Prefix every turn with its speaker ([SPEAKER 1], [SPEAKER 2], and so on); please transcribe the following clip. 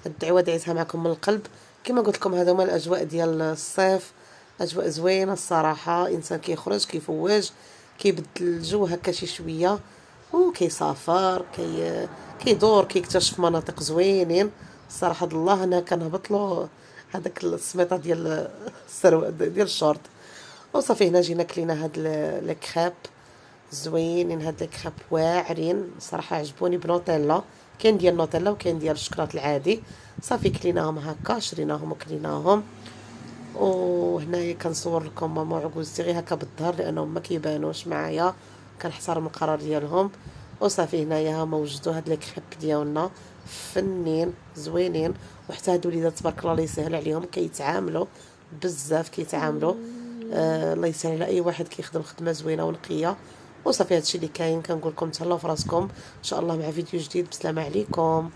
[SPEAKER 1] الدعوة دعيتها معكم من القلب. كما قلت لكم هذا هما الاجواء ديال الصيف، اجواء زوينه الصراحه. انسان كيخرج كيفوج كيبدل الجو هكا شي شويه وكيسافر كيدور كيكتشف مناطق زوينين الصراحه. الله انا كنهبط له هذاك السميطه ديال السرو ديال الشورت وصافي. هنا جينا كلينا هاد لي كريب زوينين، هاد لي كريب واعرين صراحه، عجبوني بنوتيلا. كاين ديال نوتيلا وكاين ديال الشكلاط العادي. صافي كليناهم هكا، شريناهم وكليناهم. وهنايا كنصور لكم ماما وعكوزتي غير هكا بالظهر لانهم ما كيبانوش معايا، كنحترم القرار ديالهم. وصافي هنايا هما وجدوا هاد لي كريب ديالنا فنين زوينين. وحتى هاد الوليدات تبارك الله الله يسهل عليهم، كيتعاملوا بزاف كيتعاملوا. الله يسهل على اي واحد كيخدم خدمه زوينه ونقيه. وصافي هادشي اللي كاين. كنقول لكم تهلاو في راسكم ان شاء الله مع فيديو جديد. بسلامه عليكم.